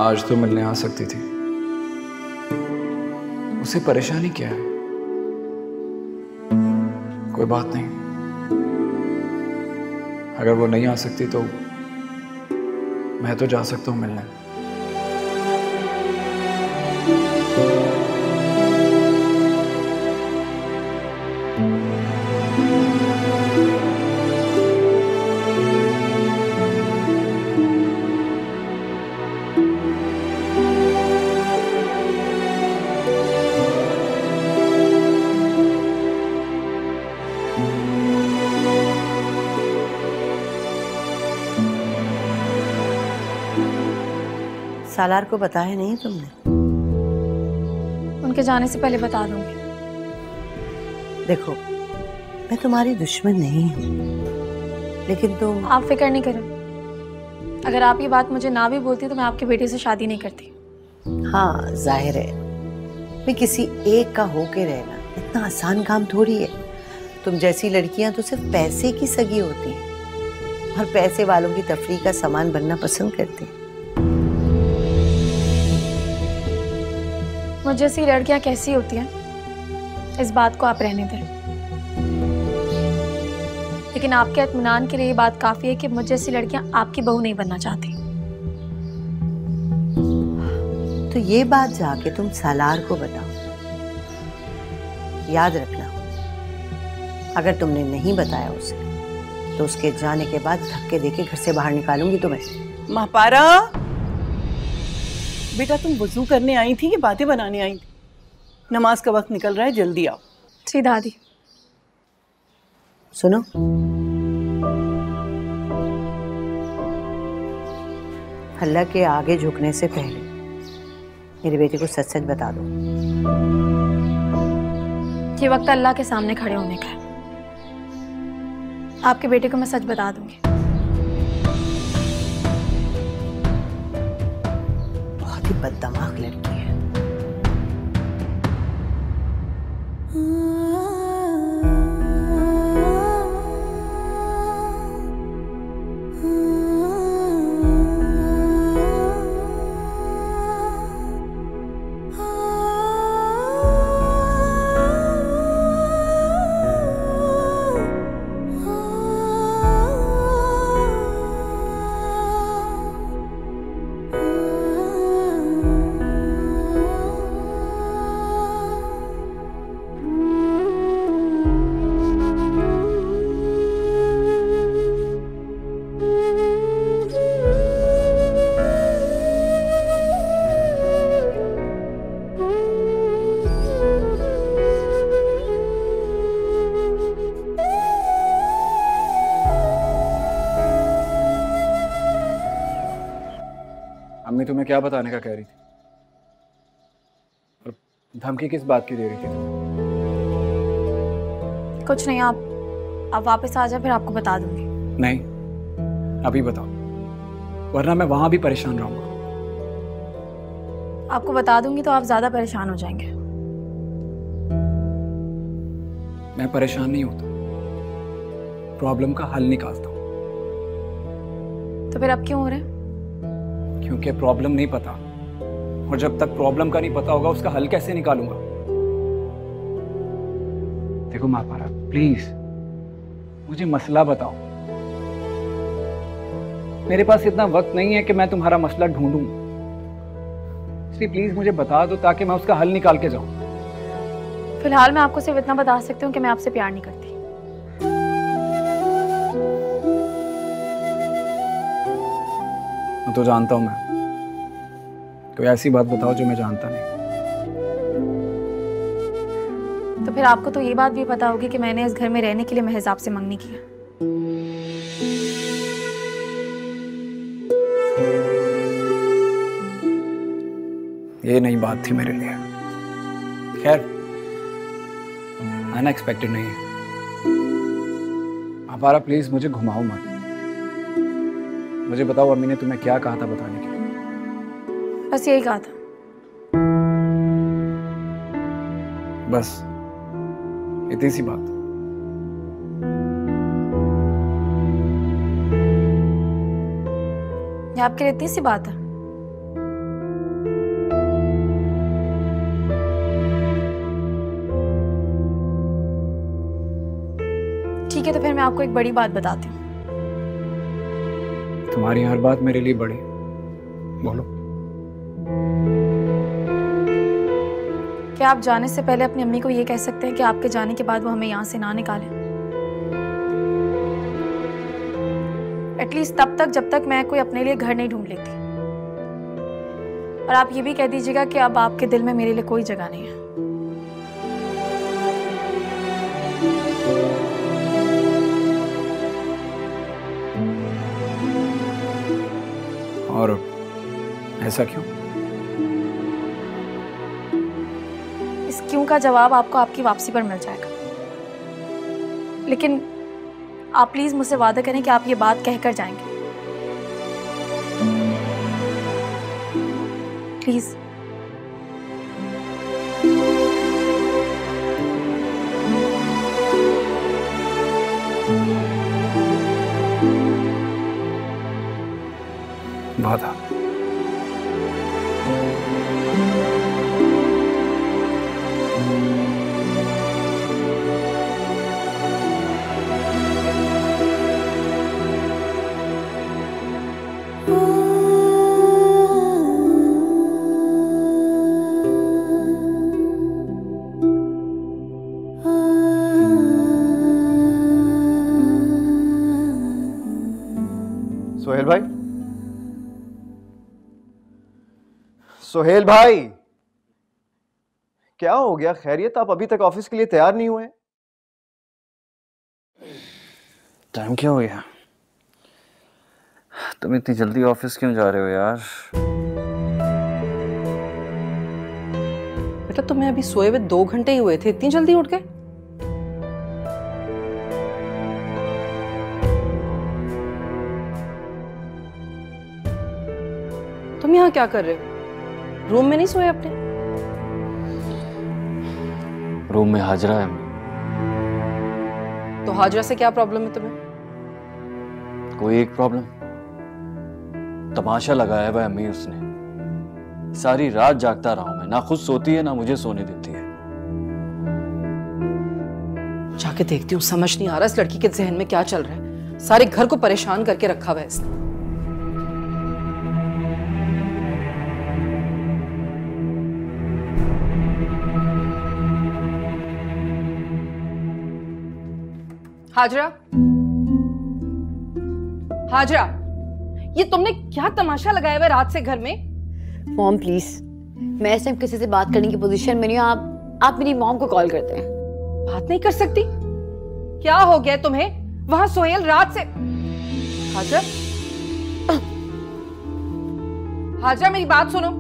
आज तो मिलने आ सकती थी। उसे परेशानी क्या है? कोई बात नहीं, अगर वो नहीं आ सकती तो मैं तो जा सकता हूं मिलने। सालार को बताया नहीं तुमने? उनके जाने से पहले बता दूंगी। देखो, मैं तुम्हारी दुश्मन नहीं हूँ, लेकिन तुम... आप फिक्र नहीं करें। अगर आप ये बात मुझे ना भी बोलती तो मैं आपके बेटे से शादी नहीं करती। हाँ, जाहिर है, मैं किसी एक का होके रहना इतना आसान काम थोड़ी है। तुम जैसी लड़कियां तो सिर्फ पैसे की सगी होती हैं और पैसे वालों की तफरीह का सामान बनना पसंद करती हैं। मुझ जैसी लड़कियां कैसी होती हैं इस बात को आप रहने दें, लेकिन आपके इत्मीनान के लिए ये बात काफी है कि मुझ जैसी लड़कियां आपकी बहू नहीं बनना चाहती। तो ये बात जाके तुम सालार को बताओ। याद रखना, अगर तुमने नहीं बताया उसे तो उसके जाने के बाद धक्के देके घर से बाहर निकालूंगी तुम्हें। महापारा, बेटा तुम वजू करने आई थी कि बातें बनाने आई थी? नमाज का वक्त निकल रहा है, जल्दी आओ। जी दादी। सुनो, अल्लाह के आगे झुकने से पहले मेरे बेटे को सच सच बता दो। ये वक्त अल्लाह के सामने खड़े होने का है। आपके बेटे को मैं सच बता दूंगी। बहुत ही बददिमाग लड़की है। अम्मी तुम्हें क्या बताने का कह रही थी? और धमकी किस बात की दे रही थी तुम्हें? कुछ नहीं, आप वापस आ जाए, फिर आपको बता दूंगी। नहीं, अभी बताओ, वरना मैं वहां भी परेशान रहूंगा। आपको बता दूंगी तो आप ज्यादा परेशान हो जाएंगे। मैं परेशान नहीं होता, प्रॉब्लम का हल निकालता हूं। तो फिर अब क्यों हो रहे हैं? क्योंकि प्रॉब्लम नहीं पता, और जब तक प्रॉब्लम का नहीं पता होगा उसका हल कैसे निकालूंगा? देखो महापारा, प्लीज मुझे मसला बताओ। मेरे पास इतना वक्त नहीं है कि मैं तुम्हारा मसला ढूंढूं, इसलिए प्लीज मुझे बता दो ताकि मैं उसका हल निकाल के जाऊं। फिलहाल मैं आपको सिर्फ इतना बता सकती हूँ कि मैं आपसे प्यार नहीं करती। तो जानता हूं मैं, कोई ऐसी बात बताओ जो मैं जानता नहीं। तो फिर आपको तो ये बात भी पता होगी कि मैंने इस घर में रहने के लिए महज आपसे मंगनी की है। ये नई बात थी मेरे लिए, खैर अनएक्सपेक्टेड नहीं है। अपारा प्लीज मुझे घुमाओ मत, मुझे बताओ अम्मी ने तुम्हें क्या कहा था बताने के लिए? बस यही कहा था। बस इतनी सी बात? ये आपके लिए इतनी सी बात है? ठीक है, तो फिर मैं आपको एक बड़ी बात बताती हूँ। तुम्हारी हर बात मेरे लिए बड़ी। बोलो। क्या आप जाने से पहले अपनी अम्मी को ये कह सकते हैं कि आपके जाने के बाद वो हमें यहाँ से ना निकाले? एटलीस्ट तब तक जब तक मैं कोई अपने लिए घर नहीं ढूंढ लेती। और आप ये भी कह दीजिएगा कि अब आपके दिल में मेरे लिए कोई जगह नहीं है। और ऐसा क्यों? इस क्यों का जवाब आपको आपकी वापसी पर मिल जाएगा। लेकिन आप प्लीज मुझसे वादा करें कि आप ये बात कहकर जाएंगे। प्लीज। वादा। सोहेल भाई, सोहेल भाई, क्या हो गया? खैरियत? आप अभी तक ऑफिस के लिए तैयार नहीं हुए? टाइम क्या हो गया? तुम इतनी जल्दी ऑफिस क्यों जा रहे हो यार? बेटा तुम्हें अभी सोए हुए 2 घंटे ही हुए थे, इतनी जल्दी उठ गए? तुम यहाँ क्या कर रहे हो? रूम में नहीं सोए अपने? रूम में हाजरा है। तो हाजरा से क्या प्रॉब्लम है तुम्हें? कोई एक प्रॉब्लम? तमाशा लगाया है अम्मी उसने। सारी रात जागता रहा हूं मैं, ना खुद सोती है ना मुझे सोने देती है। जाके देखती हूँ, समझ नहीं आ रहा इस लड़की के जहन में क्या चल रहा है। सारे घर को परेशान करके रखा हुआ है इसने। हाजरा, हाजरा, ये तुमने क्या तमाशा लगाया हुआ है रात से घर में? मॉम प्लीज, मैं इस टाइम किसी से बात करने की पोजीशन में नहीं हूँ। आप मेरी मॉम को कॉल करते हैं। बात नहीं कर सकती? क्या हो गया तुम्हें? वहां सोहेल रात से। हाजरा, हाजरा मेरी बात सुनो।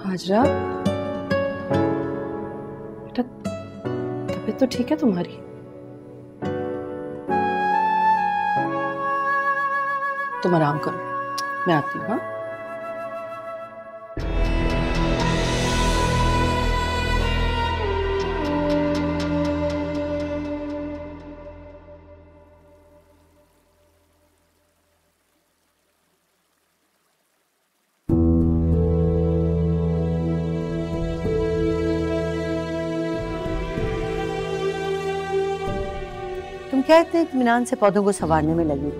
हाजरा, बेटा तबीयत तो ठीक है तुम्हारी? तुम आराम करो, मैं आती हूँ। हाँ, तुम क्या इतने इत्मीनान से पौधों को संवारने में लगी हो?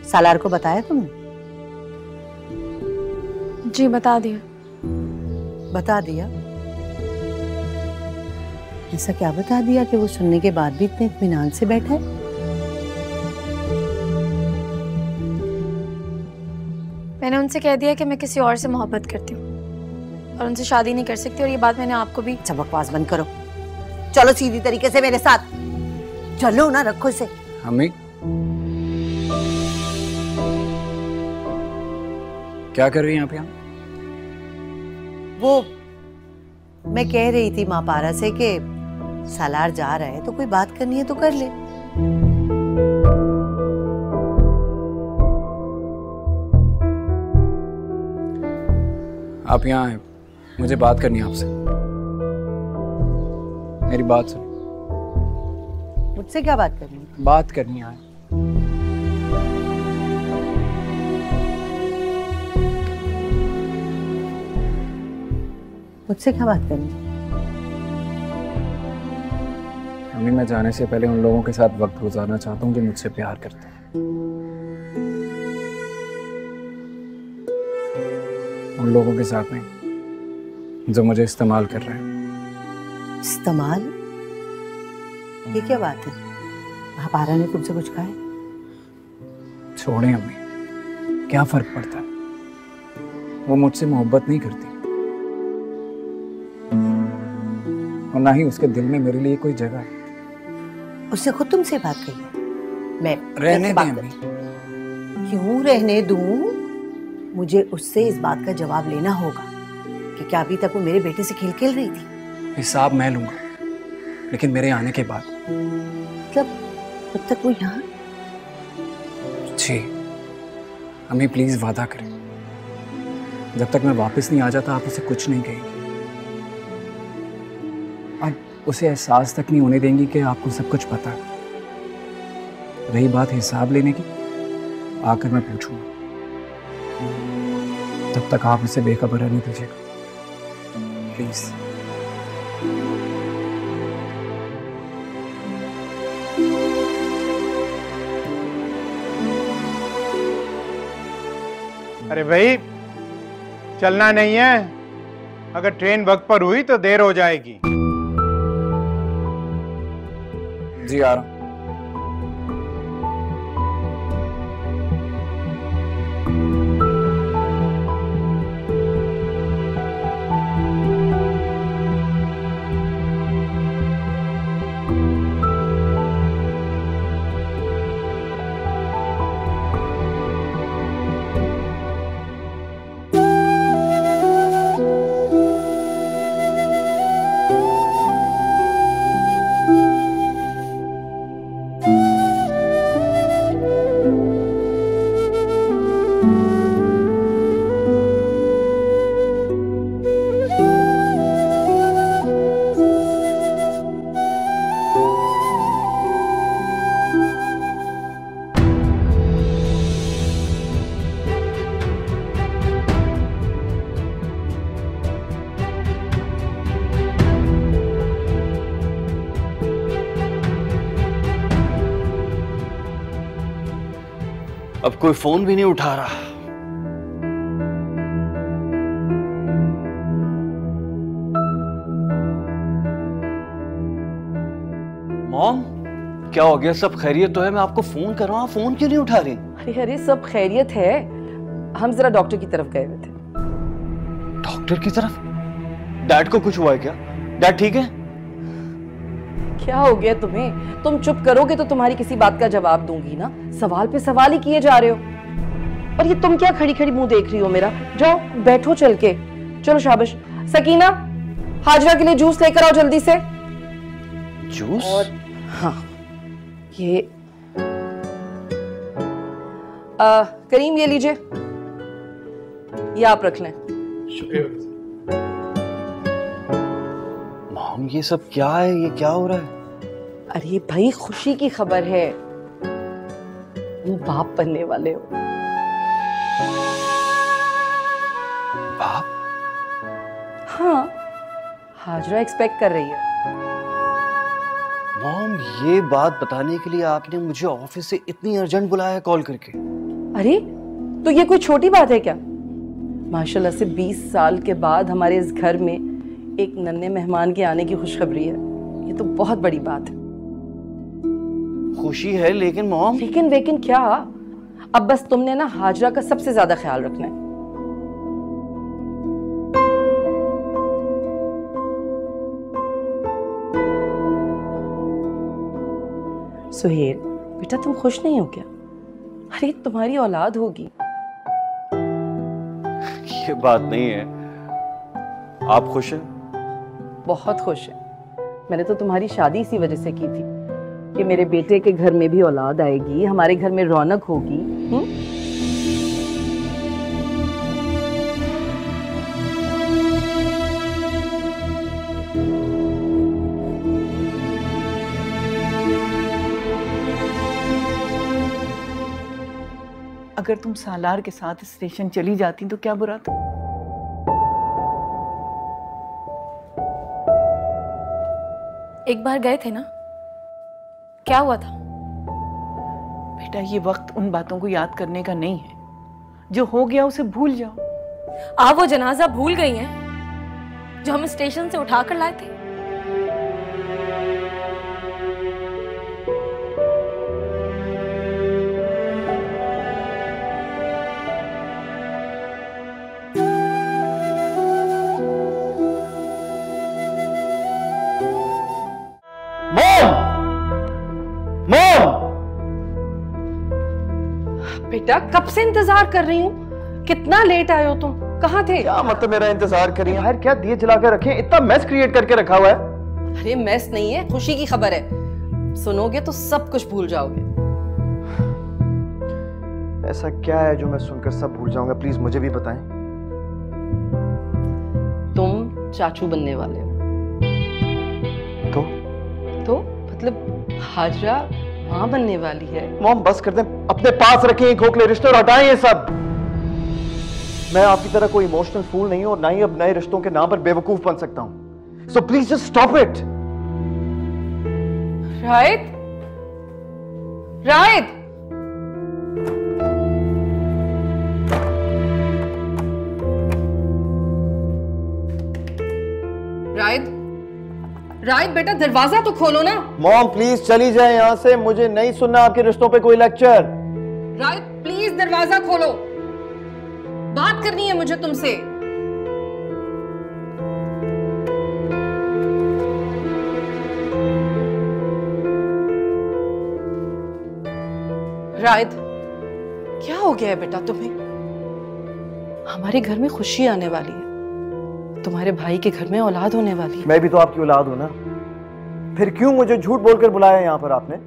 सालार को बताया तुमने? जी बता दिया। बता दिया? ऐसा क्या बता दिया कि वो सुनने के बाद भी इतने इत्मीनान से बैठा है? मैंने उनसे कह दिया कि मैं किसी और से मोहब्बत करती हूँ और उनसे शादी नहीं कर सकती। और ये बात मैंने आपको भी। अच्छा बकवास बंद करो, चलो सीधी तरीके से मेरे साथ चलो ना, रखो इसे। अम्मी क्या कर रही हैं आप यहाँ? वो मैं कह रही थी माँ पारा से कि सालार जा रहा है तो कोई बात करनी है तो कर ले। आप यहाँ आए, मुझे बात करनी है आपसे। मेरी बात सुनो। मुझसे क्या बात करनी है? बात करनी है। मुझसे क्या बात करनी है? मम्मी, मैं जाने से पहले उन लोगों के साथ वक्त गुजारना चाहता हूँ जो मुझसे प्यार करते हैं। उन लोगों के साथ नहीं जो मुझे इस्तेमाल कर रहे हैं। इस्तेमाल? ये क्या बात है? आरा ने तुमसे कुछ कहा है? छोड़ें अम्मी, क्या फर्क पड़ता है? वो मुझसे मोहब्बत नहीं करती और ना ही उसके दिल में मेरे लिए कोई जगह है। उसने खुद तुमसे बात कही है? मैं रहने दें अम्मी। क्यों रहने दूं? मुझे उससे इस बात का जवाब लेना होगा कि क्या अभी तक वो मेरे बेटे से खेल रही थी। हिसाब मैं लूंगा, लेकिन मेरे आने के बाद। मतलब तब तक वो यहाँ? जी अम्मी, प्लीज वादा करें, जब तक मैं वापस नहीं आ जाता आप उसे कुछ नहीं कहेंगी और उसे एहसास तक नहीं होने देंगी कि आपको सब कुछ पता है। रही बात हिसाब लेने की, आकर मैं पूछूंगा, तब तक आप इसे बेखबर रहने दीजिएगा प्लीज। अरे भाई, चलना नहीं है? अगर ट्रेन वक्त पर हुई तो देर हो जाएगी। जी आ रहा हूं। अब कोई फोन भी नहीं उठा रहा। मॉम, क्या हो गया? सब खैरियत तो है? मैं आपको फोन कर रहा हूँ, फोन क्यों नहीं उठा रही? अरे अरे, सब खैरियत है। हम जरा डॉक्टर की तरफ गए हुए थे। डॉक्टर की तरफ? डैड को कुछ हुआ है क्या? डैड ठीक है? क्या हो गया तुम्हें? तुम चुप करोगे तो तुम्हारी किसी बात का जवाब दूंगी ना। सवाल पे सवाल ही किए जा रहे हो। और ये तुम क्या खड़ी खड़ी मुंह देख रही हो मेरा? जाओ बैठो चल के। चलो शाबाश। सकीना, हाजरा के लिए जूस लेकर आओ जल्दी से। जूस? और हाँ, ये करीम, ये लीजिए, ये आप रख लें। मॉम, ये सब क्या है? ये क्या हो रहा है? अरे भाई, खुशी की खबर है, तुम बाप बनने वाले हो। बाप? हाँ, हाजरा एक्सपेक्ट कर रही है। मॉम, ये बात बताने के लिए आपने मुझे ऑफिस से इतनी अर्जेंट बुलाया कॉल करके? अरे तो ये कोई छोटी बात है क्या? माशाल्लाह से 20 साल के बाद हमारे इस घर में एक नन्हे मेहमान के आने की खुशखबरी है। ये तो बहुत बड़ी बात है। खुशी है, लेकिन मॉम। लेकिन क्या? अब बस तुमने ना हाजरा का सबसे ज्यादा ख्याल रखना है। सुहेल बेटा, तुम खुश नहीं हो क्या? अरे तुम्हारी औलाद होगी। ये बात नहीं है। आप खुश हैं? बहुत खुश है। मैंने तो तुम्हारी शादी इसी वजह से की थी कि मेरे बेटे के घर में भी औलाद आएगी, हमारे घर में रौनक होगी। अगर तुम सालार के साथ स्टेशन चली जाती तो क्या बुरा था? एक बार गए थे ना, क्या हुआ था? बेटा, ये वक्त उन बातों को याद करने का नहीं है। जो हो गया उसे भूल जाओ। आप वो जनाजा भूल गई हैं जो हम स्टेशन से उठाकर लाए थे? बेटा, कब से इंतजार कर रही हूँ। कितना लेट आए हो तुम? कहाँ थे? क्या मतलब मेरा इंतजार कर रही है? यार क्या दिए जला के रखे हैं? इतना मैस क्रिएट करके रखा हुआ है। अरे मैस नहीं है, खुशी की खबर है। सुनोगे तो सब कुछ भूल जाओगे। ऐसा क्या है जो मैं सुनकर सब भूल जाऊंगा? प्लीज मुझे भी बताएं। तुम चाचू बनने वाले हो। तो मतलब हाजरा माँ बनने वाली है। मॉम बस कर दें, अपने पास रखें ये खोखले रिश्ते और हटाएं ये सब। मैं आपकी तरह कोई इमोशनल फूल नहीं हूं और ना ही अब नए रिश्तों के नाम पर बेवकूफ बन सकता हूं। So please just stop it. Rayad, Rayad, Rayad, Rayad बेटा दरवाजा तो खोलो ना। मॉम प्लीज चली जाए यहाँ से, मुझे नहीं सुनना आपके रिश्तों पे कोई लेक्चर। रायद प्लीज दरवाजा खोलो, बात करनी है मुझे तुमसे। रायद, क्या हो गया है बेटा तुम्हें? हमारे घर में खुशी आने वाली है, तुम्हारे भाई के घर में औलाद होने वाली है। मैं भी तो आपकी औलाद हूं ना, फिर क्यों मुझे झूठ बोलकर बुलाया यहाँ पर आपने?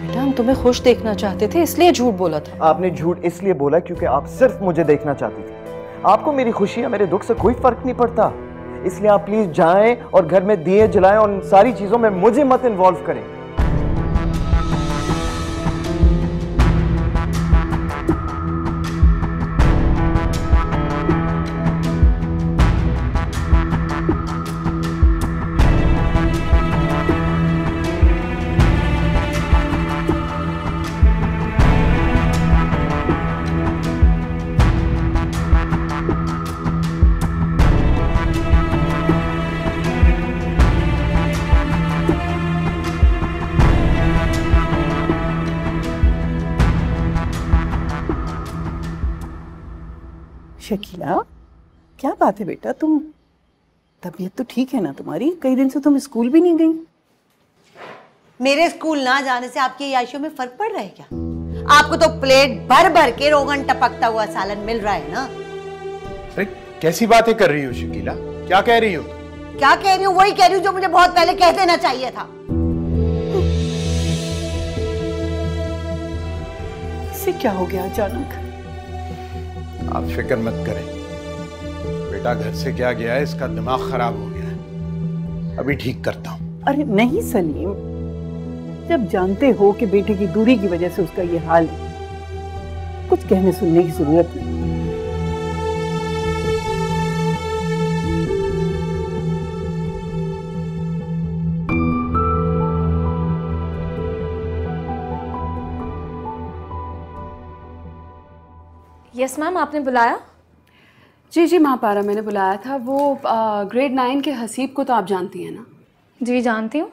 बेटा हम तुम्हें खुश देखना चाहते थे इसलिए झूठ बोला था। आपने झूठ इसलिए बोला क्योंकि आप सिर्फ मुझे देखना चाहती थी। आपको मेरी खुशी या मेरे दुख से कोई फर्क नहीं पड़ता। इसलिए आप प्लीज जाएं और घर में दिए जलाएं और इन सारी चीजों में मुझे मत इन्वॉल्व करें। शकीला, क्या बात है बेटा? तुम तबीयत तो ठीक है ना तुम्हारी? कई दिन से तुम स्कूल भी नहीं गई। मेरे स्कूल ना जाने से आपकी याशियों में फर्क पड़ रहा है क्या? आपको तो प्लेट भर भर के रोगन टपकता हुआ सालन मिल रहा है ना। अरे कैसी बातें कर रही हो शकीला? क्या कह रही हो? क्या कह रही हूँ? वही कह रही हूँ जो मुझे बहुत पहले कह देना चाहिए था। इससे क्या हो गया अचानक? आप फिक्र मत करें, बेटा घर से क्या गया है, इसका दिमाग खराब हो गया है, अभी ठीक करता हूं। अरे नहीं सलीम, जब जानते हो कि बेटे की दूरी की वजह से उसका ये हाल है, कुछ कहने सुनने की जरूरत नहीं। यस मैम, आपने बुलाया? जी जी महापारा, मैंने बुलाया था। वो ग्रेड 9 के हसीब को तो आप जानती हैं ना? जी जानती हूँ।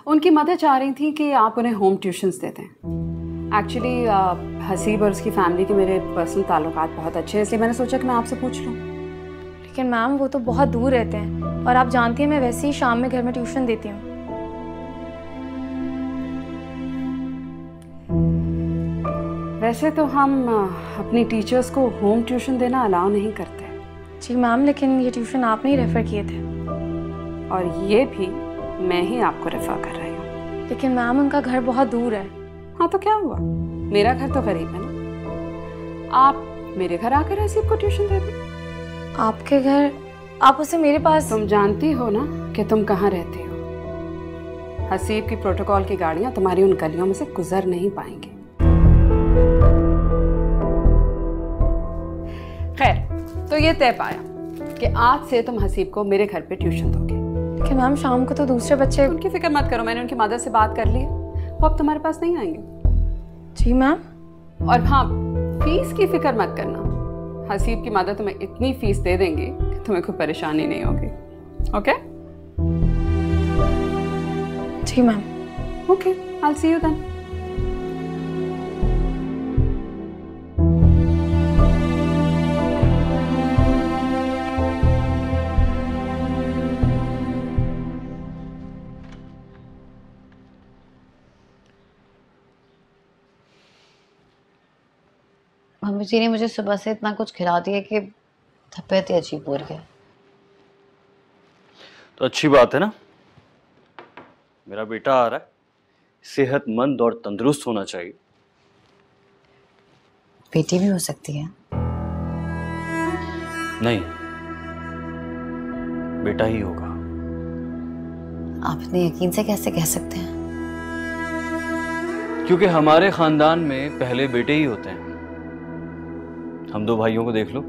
उनकी मदर चाह रही थी कि आप उन्हें होम ट्यूशन्स देते हैं। एक्चुअली हसीब और उसकी फैमिली के मेरे पर्सनल ताल्लुकात बहुत अच्छे हैं, इसलिए मैंने सोचा कि मैं आपसे पूछ लूँ। लेकिन मैम वो तो बहुत दूर रहते हैं और आप जानती हैं मैं वैसे ही शाम में घर में ट्यूशन देती हूँ। वैसे तो हम अपनी टीचर्स को होम ट्यूशन देना अलाउ नहीं करते। जी मैम, लेकिन ये ट्यूशन आपने ही रेफ़र किए थे और ये भी मैं ही आपको रेफ़र कर रही हूँ। लेकिन मैम उनका घर बहुत दूर है। हाँ तो क्या हुआ, मेरा घर तो करीब है ना। आप मेरे घर आकर हसीब को ट्यूशन दे दो। आपके घर? आप उसे मेरे पास? तुम जानती हो ना कि तुम कहाँ रहती हो। हसीब की प्रोटोकॉल की गाड़ियाँ तुम्हारी उन गलियों में से गुजर नहीं पाएंगी। तो ये तय पाया कि आज से तुम हसीब को मेरे घर पे ट्यूशन दोगे। कि मैम शाम को तो दूसरे बच्चे। उनकी फिक्र मत करो, मैंने उनकी मदर से बात कर ली है, वो अब तुम्हारे पास नहीं आएंगे। जी मैम। और हाँ, फीस की फिक्र मत करना, हसीब की मदर तुम्हें इतनी फीस दे देंगी कि तुम्हें कोई परेशानी नहीं होगी। ओके? जी ma'am. Okay, I will see you then. Mummy जी ने मुझे सुबह से इतना कुछ खिला दिया कि तबीयत ही अजीब हो रही है। तो अच्छी बात है ना, मेरा बेटा आ रहा है, सेहतमंद और तंदुरुस्त होना चाहिए। बेटी भी हो सकती है? नहीं, बेटा ही होगा। आप इतने यकीन से कैसे कह सकते हैं? क्योंकि हमारे खानदान में पहले बेटे ही होते हैं। हम दो भाइयों को देख लो,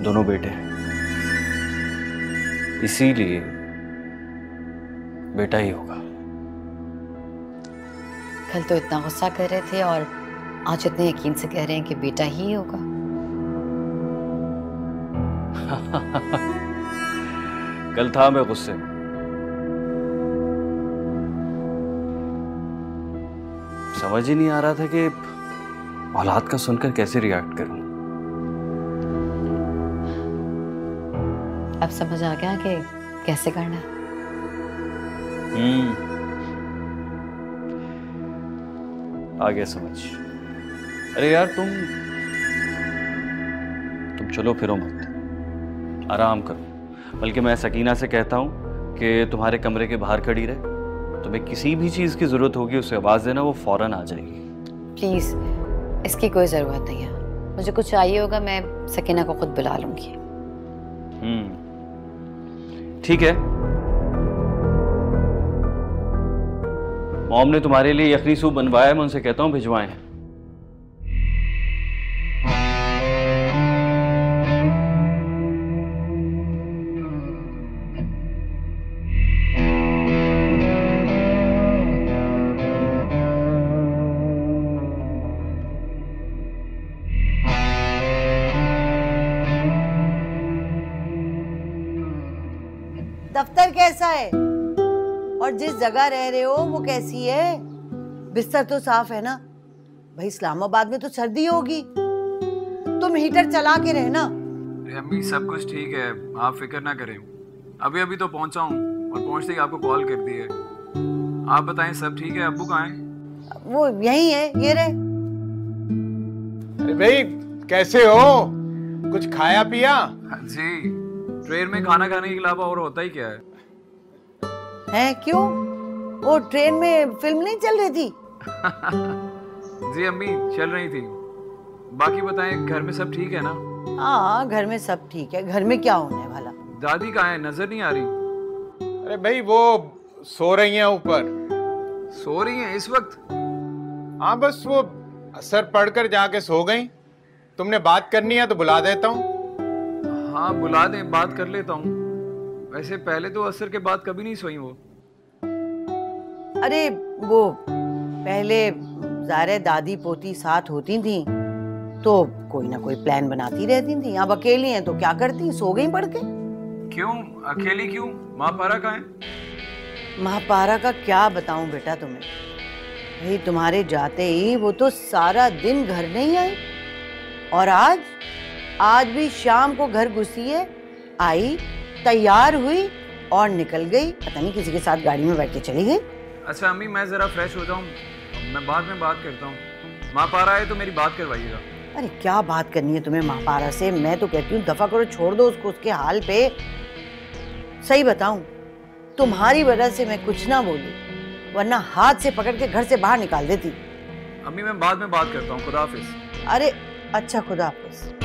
दोनों बेटे हैं, इसीलिए बेटा ही होगा। कल तो इतना गुस्सा कर रहे थे और आज इतने यकीन से कह रहे हैं कि बेटा ही होगा। कल था मैं गुस्से में, समझ ही नहीं आ रहा था कि औलाद का सुनकर कैसे रिएक्ट करूं। अब समझ आ गया कि कैसे करना है। आ गया समझ। अरे यार तुम चलो फिरो मत, आराम करो। बल्कि मैं सकीना से कहता हूँ कि तुम्हारे कमरे के बाहर खड़ी रहे, तुम्हें किसी भी चीज की जरूरत होगी उसे आवाज देना, वो फौरन आ जाएगी। प्लीज, इसकी कोई जरूरत नहीं है। मुझे कुछ चाहिए होगा मैं सकीना को खुद बुला लूंगी। ठीक है। मॉम ने तुम्हारे लिए यखनी सूप बनवाया, मैं उनसे कहता हूँ भिजवाएं। दफ्तर कैसा है और जिस जगह रह रहे हो वो कैसी है? बिस्तर तो साफ है ना? भाई इस्लामाबाद में तो सर्दी होगी, तुम हीटर चला के रहना। अम्मी सब कुछ ठीक है, आप फिक्र ना करें। अभी अभी तो पहुंचा हूँ और पहुंचते ही आपको कॉल कर दी है। आप बताएं सब ठीक है? अब्बू कहाँ हैं? वो यही है, ये रहे। अरे भाई कैसे हो? कुछ खाया पिया? जी, ट्रेन में खाना खाने के अलावा और होता ही क्या है? हैं क्यों? वो ट्रेन में फिल्म नहीं चल रही थी? जी अम्मी चल रही थी। बाकी बताएं घर में सब ठीक है ना? हाँ घर में सब ठीक है। घर में क्या होने वाला? दादी कहाँ है? नजर नहीं आ रही। अरे भाई वो सो रही हैं ऊपर। सो रही हैं इस वक्त? हाँ बस वो असर पढ़कर जाके सो गई। तुमने बात करनी है तो बुला देता हूँ। हाँ बुला दें, बात कर लेता हूँ। वैसे पहले तो असर के बाद कभी नहीं सोई वो। अरे वो पहले ज़ाहिर दादी पोती साथ होती थी तो कोई ना कोई प्लान बनाती रहती थी। अब अकेली हैं तो क्या करती, सो गई पढ़ के। क्यों अकेली क्यों? माँ पारा कहाँ है? माँ पारा का क्या बताऊं बेटा तुम्हें। भाई तुम्हारे जाते ही वो तो सारा दिन घर नहीं आई और आज भी शाम को घर घुसी है, आई तैयार हुई और निकल गई। पता नहीं किसी के साथ गाड़ी में बैठ के चली गई। अच्छा अम्मी मैं जरा फ्रेश हो जाऊं, मैं बाद में बात करता हूँ। माँ पारा है तो मेरी बात करवाइएगा। अरे क्या बात करनी है तुम्हें माँ पारा से? मैं तो कहती हूँ दफा करो, छोड़ दो उसको उसके हाल पे। सही बताऊं तुम्हारी वजह से मैं कुछ ना बोली, वरना हाथ से पकड़ के घर से बाहर निकाल देती। अम्मी मैं बाद में बात करता हूँ, खुदा हाफिज। अरे अच्छा खुदा हाफिज।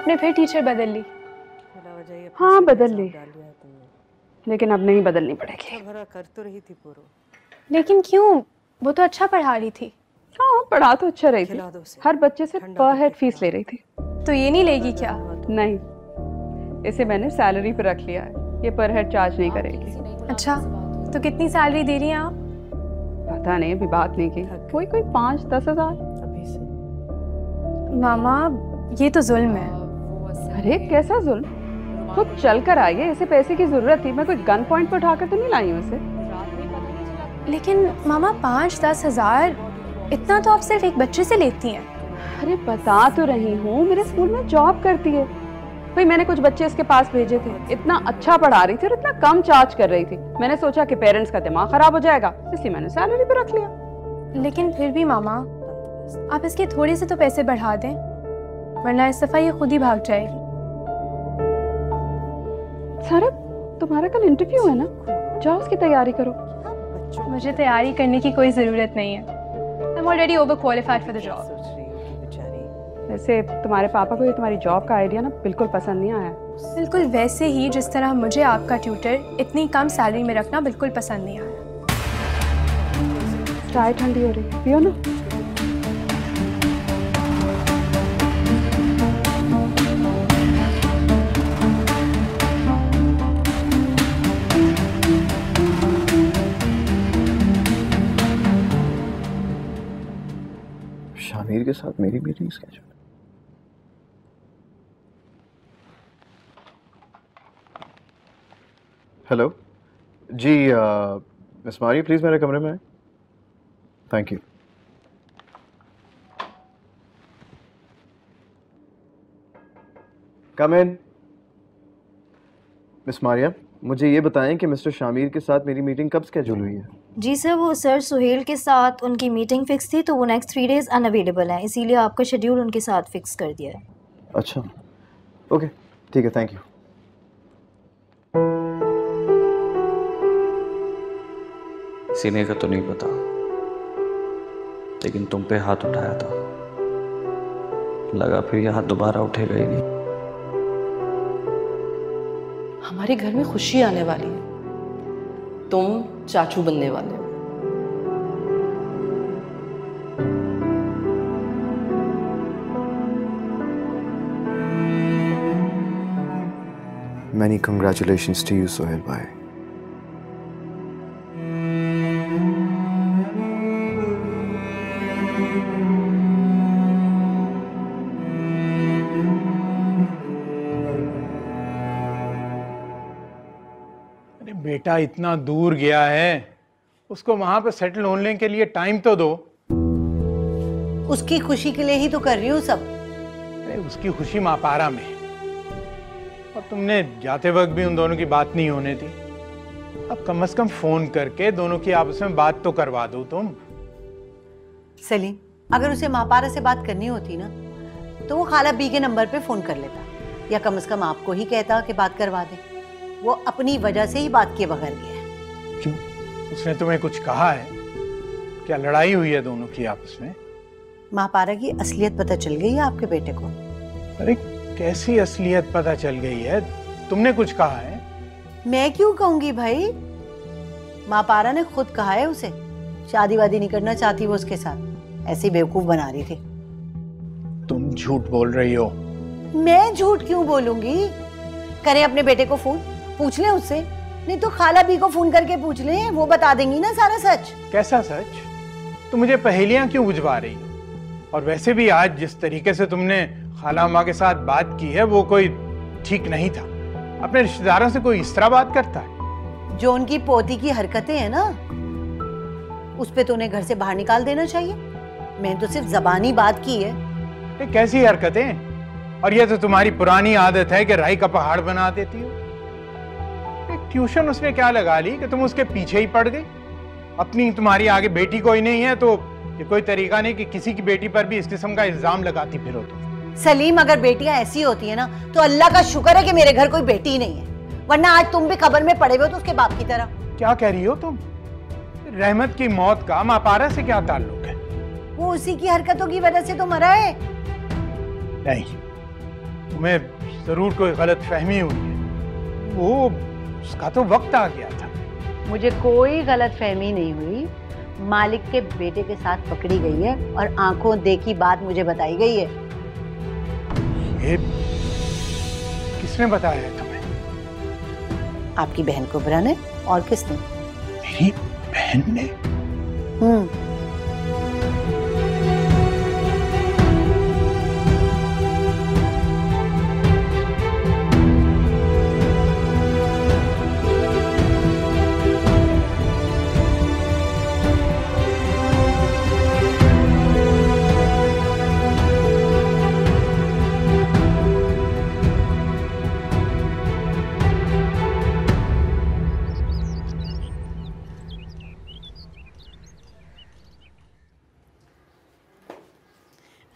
आपने फिर टीचर बदल ली? हाँ बदल ली, लेकिन अब नहीं बदलनी पड़ेगी। कर तो रही थी पूरा। लेकिन क्यों? वो तो अच्छा पढ़ा रही थी। हाँ पढ़ा तो अच्छा रही थी, हर बच्चे से पर हेड फीस ले रही थी। तो ये नहीं लेगी क्या? नहीं, इसे मैंने सैलरी पे रख लिया है, ये पर हेड चार्ज नहीं करेगी। अच्छा, तो कितनी सैलरी दे रही हैं आप? पता नहीं, अभी बात नहीं की। कोई 5-10 हज़ार। मामा ये तो जुल्म है। अरे कैसा जुल्म? खुद चल कर आई है, इसे पैसे की जरूरत थी, मैं कोई गन पॉइंट पर उठाकर तो नहीं लाई हूँ इसे। लेकिन मामा 5-10 हज़ार इतना तो आप सिर्फ एक बच्चे से लेती हैं। अरे बता तो रही हूँ, मेरे स्कूल में जॉब करती है भाई। मैंने कुछ बच्चे इसके पास भेजे थे, इतना अच्छा पढ़ा रही थी और इतना कम चार्ज कर रही थी। मैंने सोचा कि पेरेंट्स का दिमाग खराब हो जाएगा, इसलिए मैंने सैलरी पे रख लिया। लेकिन फिर भी मामा आप इसके थोड़े से तो पैसे बढ़ा दें, वरना इस दफा ये खुद ही भाग जाएगी। सारा तुम्हारा कल इंटरव्यू है ना, जाओ उसकी तैयारी करो। मुझे तैयारी करने की कोई ज़रूरत नहीं है, I am already over qualified for the job. वैसे तुम्हारे पापा को ये तुम्हारी जॉब का आइडिया ना बिल्कुल पसंद नहीं आया। बिल्कुल वैसे ही जिस तरह मुझे आपका ट्यूटर इतनी कम सैलरी में रखना बिल्कुल पसंद नहीं आया। चाय ठंडी हो रही है, पियो ना। शामिर के साथ मेरी मीटिंग स्केड्यूल। हेलो जी, मिस मारिया प्लीज मेरे कमरे में आए। Thank you. Come in. Miss Maria, मुझे ये बताएं कि मिस्टर शामिर के साथ मेरी मीटिंग कब स्केड्यूल हुई है? जी सर, वो सर सुहेल के साथ उनकी मीटिंग फिक्स थी, तो वो नेक्स्ट 3 डेज़ अनअवेलेबल हैं, इसीलिए आपका शेड्यूल उनके साथ फिक्स कर दिया है। अच्छा ओके ठीक है, थैंक यू। सीने का तो नहीं पता, लेकिन तुम पे हाथ उठाया था, लगा फिर ये हाथ दोबारा उठेगा ही नहीं। हमारे घर में खुशी आने वाली है, तुम चाचू बनने वाले हो। Many congratulations to you, Sohail bhai. बेटा इतना दूर गया है, उसको वहां पे सेटल होने के लिए टाइम तो दो। उसकी खुशी के लिए ही तो कर रही हूँ सब। उसकी खुशी मापारा में, और तुमने जाते वक्त भी उन दोनों की बात नहीं होने दी। अब कम से कम फोन करके दोनों की आपस में बात तो करवा दो तुम। सलीम, अगर उसे मापारा से बात करनी होती ना, तो वो खाला बी के नंबर पे फोन कर लेता, या कम से कम आपको ही कहता कि बात करवा दे। वो अपनी वजह से ही बात किए बगैर गया। क्यों? उसने तुम्हें कुछ कहा है क्या? लड़ाई हुई है दोनों की आपस में? महापारा की असलियत पता चल गई है आपके बेटे को। अरे कैसी असलियत पता चल गई है? तुमने कुछ कहा है? मैं क्यों कहूंगी भाई, महापारा ने खुद कहा है उसे शादी वादी नहीं करना चाहती वो उसके साथ, ऐसी बेवकूफ बना रही थी। तुम झूठ बोल रही हो। मैं झूठ क्यों बोलूंगी? करें अपने बेटे को फोन, पूछ ले उससे, नहीं तो खाला बी को फोन करके पूछ ले, वो बता देंगी ना सारा सच। कैसा सच? तुम मुझे पहेलियां क्यों बुझवा रही हो? और वैसे भी आज जिस तरीके से तुमने खाला माँ के साथ बात की है वो कोई ठीक नहीं था। अपने रिश्तेदारों से कोई इस तरह बात करता है? जो उनकी पोती की हरकतें हैं ना, उस पे तो उन्हें घर से बाहर निकाल देना चाहिए। मैंने तो सिर्फ जबानी बात की है। कैसी हरकतें? और ये तो तुम्हारी पुरानी आदत है कि राई का पहाड़ बना देती हो। एक ट्यूशन उसने क्या लगा ली कि तुम उसके पीछे ही पड़ गई? अपनी तुम्हारी आगे बेटी कोई नहीं है तो ये कोई तरीका नहीं कि किसी की बेटी पर भी इस किस्म का इल्जाम लगाती फिरो तुम। सलीम, अगर बेटियां ऐसी होती है ना तो अल्लाह का शुक्र है कि मेरे घर कोई बेटी ही नहीं है, वरना आज तुम भी खबर में पड़े हुए तो उसके बाप की तरह। क्या कह रही हो तुम? रहमत की मौत का मापारा से क्या ताल्लुक है? वो उसी की हरकतों की वजह से तो मरा है। नहीं, तुम्हें जरूर कोई गलत फहमी हुई है। वो उसका तो वक्त आ गया था। मुझे कोई गलत फहमी नहीं हुई। मालिक के बेटे के साथ पकड़ी गई है और आंखों देखी बात मुझे बताई गई है। ये किसने बताया है तुम्हें? आपकी बहन कुबरा ने। और किसने? मेरी बहन ने?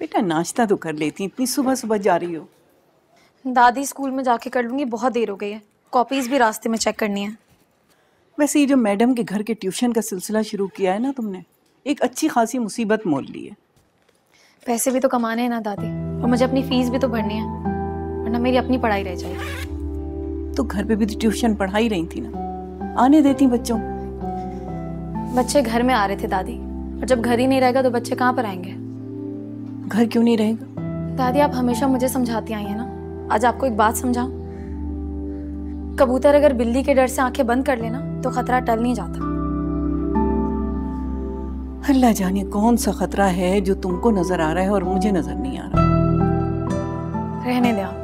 बेटा नाश्ता तो कर लेती, इतनी सुबह सुबह जा रही हो। दादी स्कूल में जाके कर लूंगी, बहुत देर हो गई है। कॉपीज भी रास्ते में चेक करनी है। वैसे ये जो मैडम के घर के ट्यूशन का सिलसिला शुरू किया है ना तुमने, एक अच्छी खासी मुसीबत मोल ली है। पैसे भी तो कमाने हैं ना दादी, और मुझे अपनी फीस भी तो भरनी है, वरना मेरी अपनी पढ़ाई रह जाएगी। तो घर पे भी तो ट्यूशन पढ़ा ही रही थी ना, आने देती बच्चों। बच्चे घर में आ रहे थे दादी, और जब घर ही नहीं रहेगा तो बच्चे कहाँ पर आएंगे? घर क्यों नहीं रहेगा? दादी आप हमेशा मुझे समझाती आई हैं ना, आज आपको एक बात समझाऊं। कबूतर अगर बिल्ली के डर से आंखें बंद कर लेना तो खतरा टल नहीं जाता। अल्लाह जाने कौन सा खतरा है जो तुमको नजर आ रहा है और मुझे नजर नहीं आ रहा। रहने दे आप।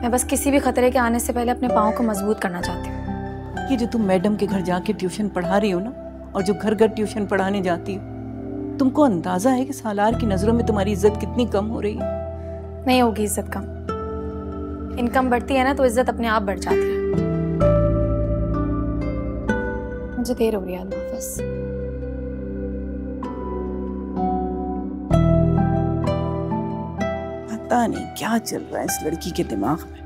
मैं बस किसी भी खतरे के आने से पहले अपने पाँव को मजबूत करना चाहती हूँ। ये जो तुम मैडम के घर जाके ट्यूशन पढ़ा रही हो ना, और जो घर घर ट्यूशन पढ़ाने जाती हो, तुमको अंदाजा है कि सालार की नजरों में तुम्हारी इज्जत कितनी कम हो रही है? नहीं होगी इज्जत कम। इनकम बढ़ती है ना तो इज्जत अपने आप बढ़ जाती है। मुझे देर हो रही है, अल्लाह हाफ़िज़। पता नहीं क्या चल रहा है इस लड़की के दिमाग में।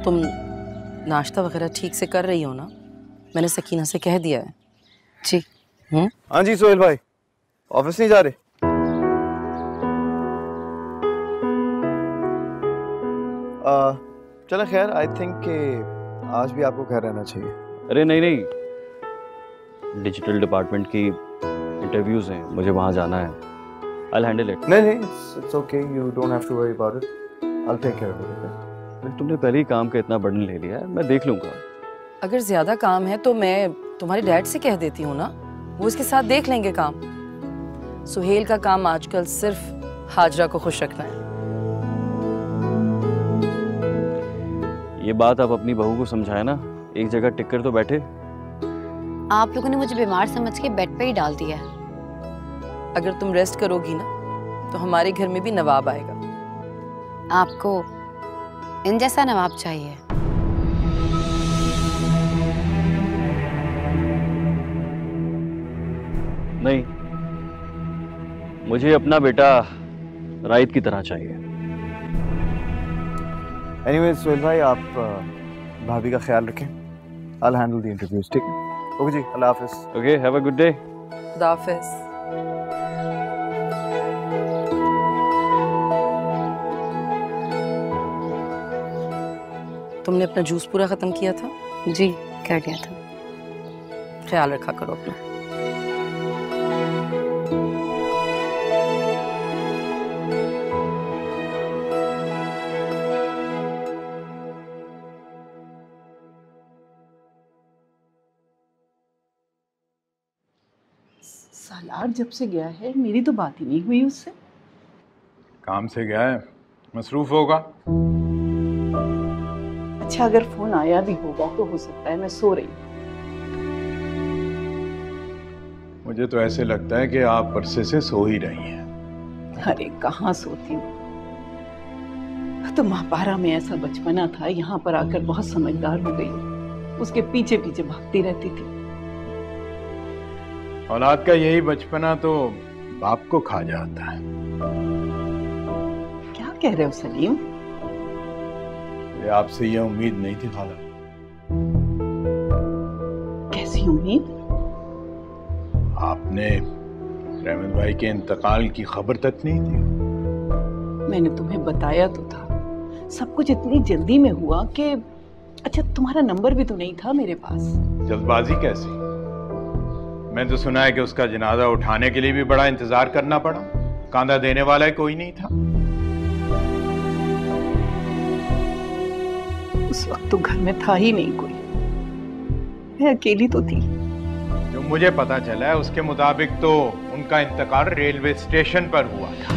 तुम नाश्ता वगैरह ठीक से कर रही हो ना? मैंने सकीना से कह दिया है। जी। हाँ जी सोहेल भाई, ऑफिस नहीं जा रहे? चलो खैर, आई थिंक कि आज भी आपको घर रहना चाहिए। अरे नहीं नहीं, डिजिटल डिपार्टमेंट की इंटरव्यूज हैं, मुझे वहाँ जाना है। I'll handle it. नहीं, it's okay. You don't have to worry about it. I'll take care of it. तुमने पहले ही काम का इतना बर्डन ले लिया है, मैं देख लूंगा। अगर ज्यादा काम है तो मैं तुम्हारे डैड से कह देती हूँ ना, वो इसके साथ देख लेंगे काम। सुहेल का काम आजकल सिर्फ हाजरा को खुश रखना है। ये बात आप अपनी बहू को समझाए ना, एक जगह टिक कर तो बैठे। आप लोगों ने मुझे बीमार समझ के बेड पे ही डाल दिया है। अगर तुम रेस्ट करोगी ना तो हमारे घर में भी नवाब आएगा। आपको इन जैसा नवाब चाहिए? नहीं, मुझे अपना बेटा राइट की तरह चाहिए। Anyway, सोहेल भाई, आप भाभी का ख्याल रखें। I'll handle the interviews, ठीक है? ओके जी, अल्लाह हाफिज़। Okay, have a good day. खुदा हाफिज़। तुमने अपना जूस पूरा खत्म किया था? जी कर दिया था। ख्याल रखा करो अपना। सालार जब से गया है मेरी तो बात ही नहीं हुई उससे। काम से गया है, मसरूफ होगा। अच्छा, अगर फोन आया भी होगा तो हो सकता है मैं सो रही हूँ। मुझे तो ऐसे लगता है कि आप अरसे से सो ही रही हैं। अरे कहाँ सोती हूँ, तो महापारा में ऐसा बचपना था, यहाँ पर आकर बहुत समझदार हो गई, उसके पीछे पीछे भागती रहती थी। औलाद का यही बचपना तो बाप को खा जाता है। क्या कह रहे हो सलीम? आपसे यह उम्मीद नहीं थी खाला। कैसी उम्मीद? आप तुमने रहमत भाई के इंतकाल की खबर तक नहीं दी? मैंने तुम्हें बताया तो था, सब कुछ इतनी जल्दी में हुआ कि अच्छा तुम्हारा नंबर भी तो नहीं था मेरे पास। जल्दबाजी कैसी? मैं तो सुना है कि उसका जनाजा उठाने के लिए भी बड़ा इंतजार करना पड़ा, कांधा देने वाला कोई नहीं था। उस वक्त तो घर में था ही नहीं कोई, मैं अकेली तो थी। जो मुझे पता चला है उसके मुताबिक तो उनका इंतकाल रेलवे स्टेशन पर हुआ था।